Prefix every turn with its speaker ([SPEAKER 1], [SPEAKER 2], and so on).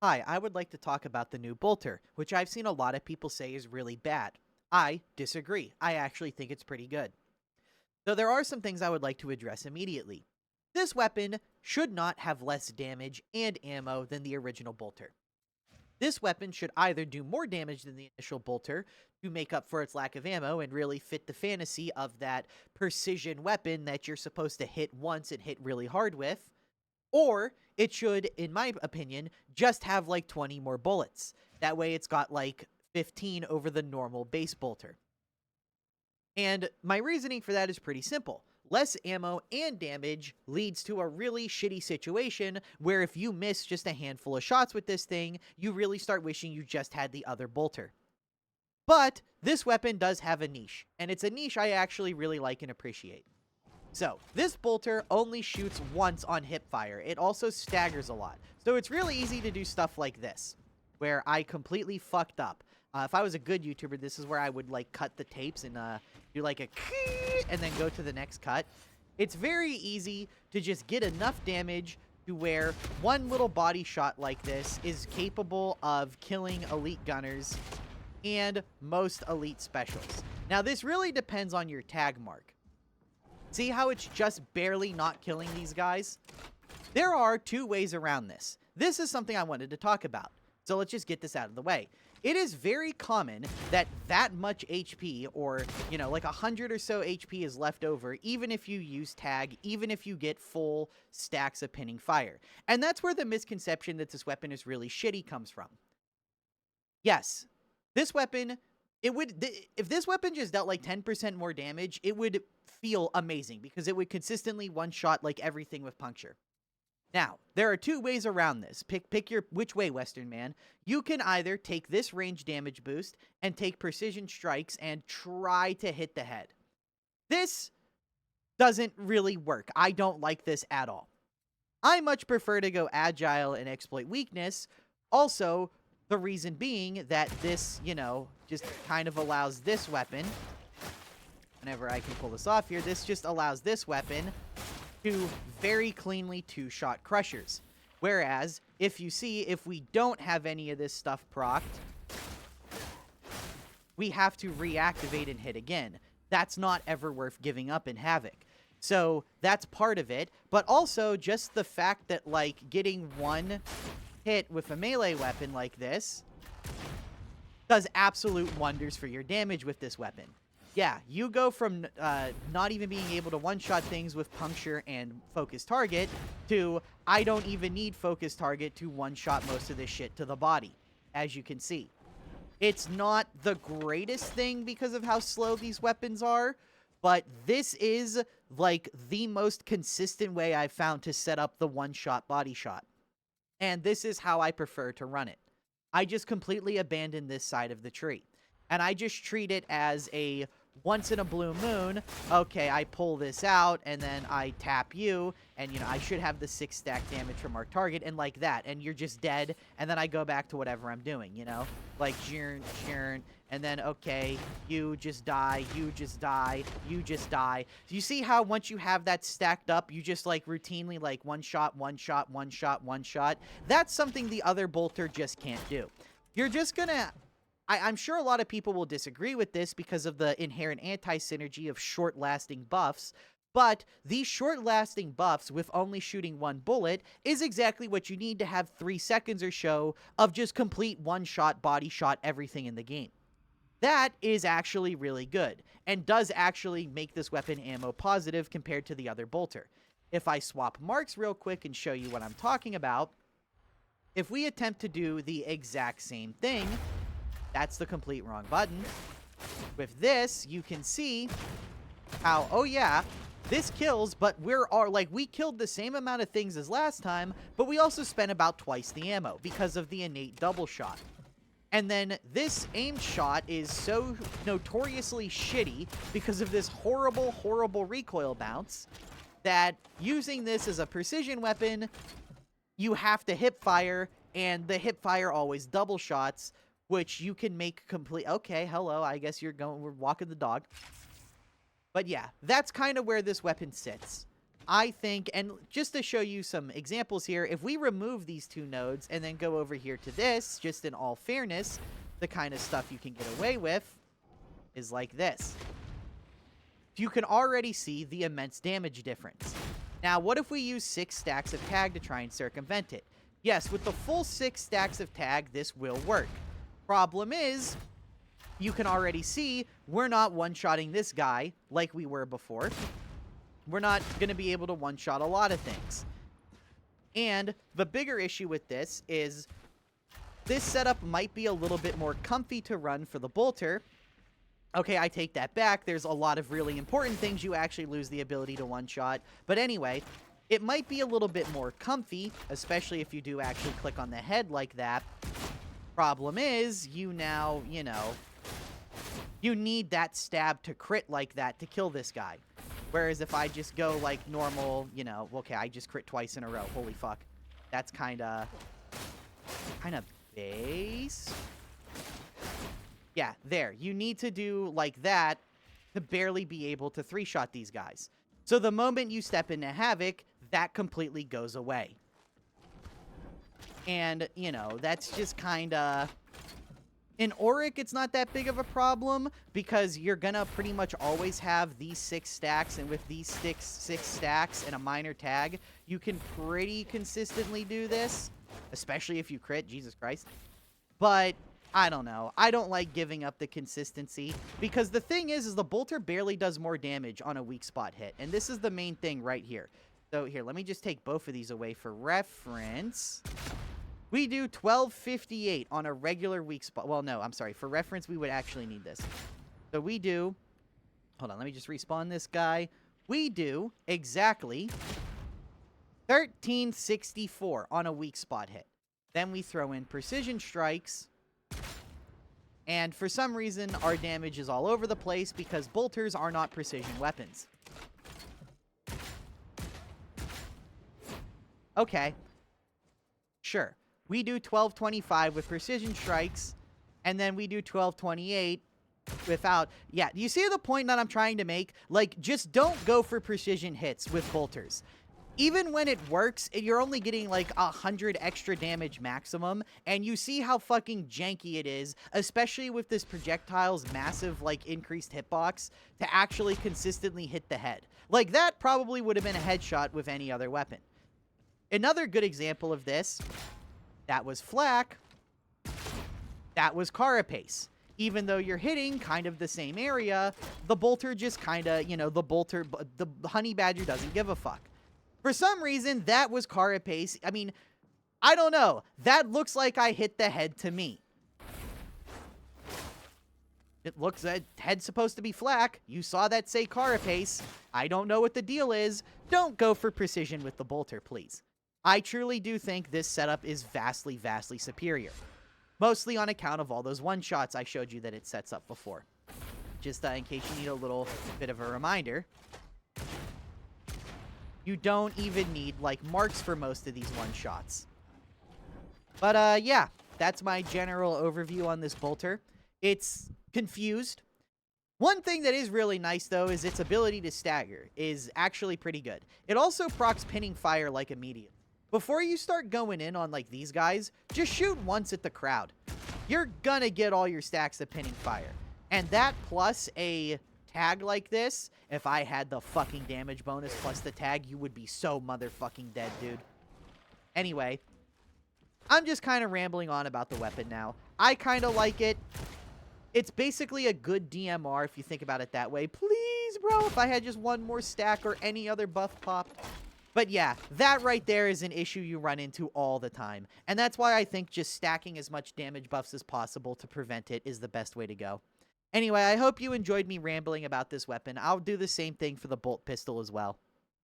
[SPEAKER 1] Hi, I would like to talk about the new bolter, which I've seen a lot of people say is really bad. I disagree. I actually think it's pretty good. Though there are some things I would like to address immediately. This weapon should not have less damage and ammo than the original bolter. This weapon should either do more damage than the initial bolter to make up for its lack of ammo and really fit the fantasy of that precision weapon that you're supposed to hit once and hit really hard with, or it should, in my opinion, just have like 20 more bullets. That way it's got like 15 over the normal base bolter. And my reasoning for that is pretty simple. Less ammo and damage leads to a really shitty situation where if you miss just a handful of shots with this thing, you really start wishing you just had the other bolter. But this weapon does have a niche, and it's a niche I actually really like and appreciate. So, this bolter only shoots once on hip fire. It also staggers a lot. So it's really easy to do stuff like this, where I completely fucked up. If I was a good YouTuber, this is where I would like cut the tapes and do like a and then go to the next cut. It's very easy to just get enough damage to where one little body shot like this is capable of killing elite gunners and most elite specials. Now, this really depends on your tag mark. See how it's just barely not killing these guys? There are two ways around this. This is something I wanted to talk about. So let's just get this out of the way. It is very common that much HP, or, like 100 or so HP is left over, even if you use tag, even if you get full stacks of pinning fire. And that's where the misconception that this weapon is really shitty comes from. Yes, this weapon, if this weapon just dealt like 10% more damage, it would feel amazing because it would consistently one-shot like everything with puncture. Now, there are two ways around this. Pick your which way, Western man. You can either take this range damage boost and take precision strikes and try to hit the head. This doesn't really work. I don't like this at all. I much prefer to go agile and exploit weakness. Also, the reason being that this, just kind of allows this weapon, whenever I can pull this off here, this just allows this weapon to very cleanly two-shot crushers. Whereas, if we don't have any of this stuff procced, we have to reactivate and hit again. That's not ever worth giving up in Havoc. So, that's part of it. But also, just the fact that, like, getting one hit with a melee weapon like this does absolute wonders for your damage with this weapon. Yeah, you go from not even being able to one-shot things with puncture and focus target to I don't even need focus target to one-shot most of this shit to the body, as you can see. It's not the greatest thing because of how slow these weapons are, but this is like the most consistent way I've found to set up the one-shot body shot. And this is how I prefer to run it. I just completely abandon this side of the tree. And I just treat it as a once in a blue moon, okay, I pull this out, and then I tap you, and, I should have the 6 stack damage from our target, and like that, and you're just dead, and then I go back to whatever I'm doing, Like, churn, and then, okay, you just die, you just die, you just die. Do you see how once you have that stacked up, you just, like, routinely, like, one shot, one shot, one shot, one shot? That's something the other bolter just can't do. You're just gonna... I'm sure a lot of people will disagree with this because of the inherent anti-synergy of short-lasting buffs, but these short-lasting buffs with only shooting one bullet is exactly what you need to have 3 seconds or so of just complete one-shot, body shot, everything in the game. That is actually really good, and does actually make this weapon ammo positive compared to the other bolter. If I swap marks real quick and show you what I'm talking about, if we attempt to do the exact same thing, that's the complete wrong button. With this, you can see how, oh yeah, this kills, but we killed the same amount of things as last time, but we also spent about twice the ammo because of the innate double shot. And then this aimed shot is so notoriously shitty because of this horrible, horrible recoil bounce that using this as a precision weapon, you have to hip fire, and the hip fire always double shots, which you can make complete... Okay, hello, I guess we're walking the dog. But yeah, that's kind of where this weapon sits. I think, and just to show you some examples here, if we remove these 2 nodes and then go over here to this, just in all fairness, the kind of stuff you can get away with is like this. You can already see the immense damage difference. Now, what if we use 6 stacks of tag to try and circumvent it? Yes, with the full 6 stacks of tag, this will work. Problem is, you can already see we're not one-shotting this guy like we were before. We're not going to be able to one-shot a lot of things. And the bigger issue with this is this setup might be a little bit more comfy to run for the bolter. Okay, I take that back. There's a lot of really important things you actually lose the ability to one-shot. But anyway, it might be a little bit more comfy, especially if you do actually click on the head like that. Problem is, you now, you need that stab to crit like that to kill this guy. Whereas if I just go like normal, okay, I just crit twice in a row. Holy fuck. That's kind of base. Yeah, there. You need to do like that to barely be able to 3-shot these guys. So the moment you step into Havoc, that completely goes away. And, that's just kind of... In Auric, it's not that big of a problem because you're going to pretty much always have these 6 stacks, and with these 6 stacks and a minor tag, you can pretty consistently do this, especially if you crit, Jesus Christ. But I don't know. I don't like giving up the consistency because the thing is the bolter barely does more damage on a weak spot hit, and this is the main thing right here. So here, let me just take both of these away for reference. We do 1258 on a regular weak spot. Well, no, I'm sorry. For reference, we would actually need this. So we do... Hold on, let me just respawn this guy. We do exactly 1364 on a weak spot hit. Then we throw in precision strikes. And for some reason, our damage is all over the place because bolters are not precision weapons. Okay. Sure. We do 1225 with precision strikes, and then we do 1228 without... Yeah, you see the point that I'm trying to make? Like, just don't go for precision hits with bolters. Even when it works, you're only getting like 100 extra damage maximum, and you see how fucking janky it is, especially with this projectile's massive, like, increased hitbox, to actually consistently hit the head. Like, that probably would have been a headshot with any other weapon. Another good example of this... That was Flak. That was Carapace. Even though you're hitting kind of the same area, the bolter just kind of, the honey badger doesn't give a fuck. For some reason, that was Carapace. I mean, I don't know. That looks like I hit the head to me. It looks like head's supposed to be Flak. You saw that say Carapace. I don't know what the deal is. Don't go for precision with the bolter, please. I truly do think this setup is vastly, vastly superior. Mostly on account of all those one-shots I showed you that it sets up before. Just in case you need a little bit of a reminder. You don't even need, like, marks for most of these one-shots. But, yeah. That's my general overview on this bolter. It's confused. One thing that is really nice, though, is its ability to stagger is actually pretty good. It also procs pinning fire, like, immediately. Before you start going in on, like, these guys, just shoot once at the crowd. You're gonna get all your stacks of pinning fire. And that plus a tag like this, if I had the fucking damage bonus plus the tag, you would be so motherfucking dead, dude. Anyway, I'm just kind of rambling on about the weapon now. I kind of like it. It's basically a good DMR if you think about it that way. Please, bro, if I had just one more stack or any other buff popped. But yeah, that right there is an issue you run into all the time. And that's why I think just stacking as much damage buffs as possible to prevent it is the best way to go. Anyway, I hope you enjoyed me rambling about this weapon. I'll do the same thing for the bolt pistol as well.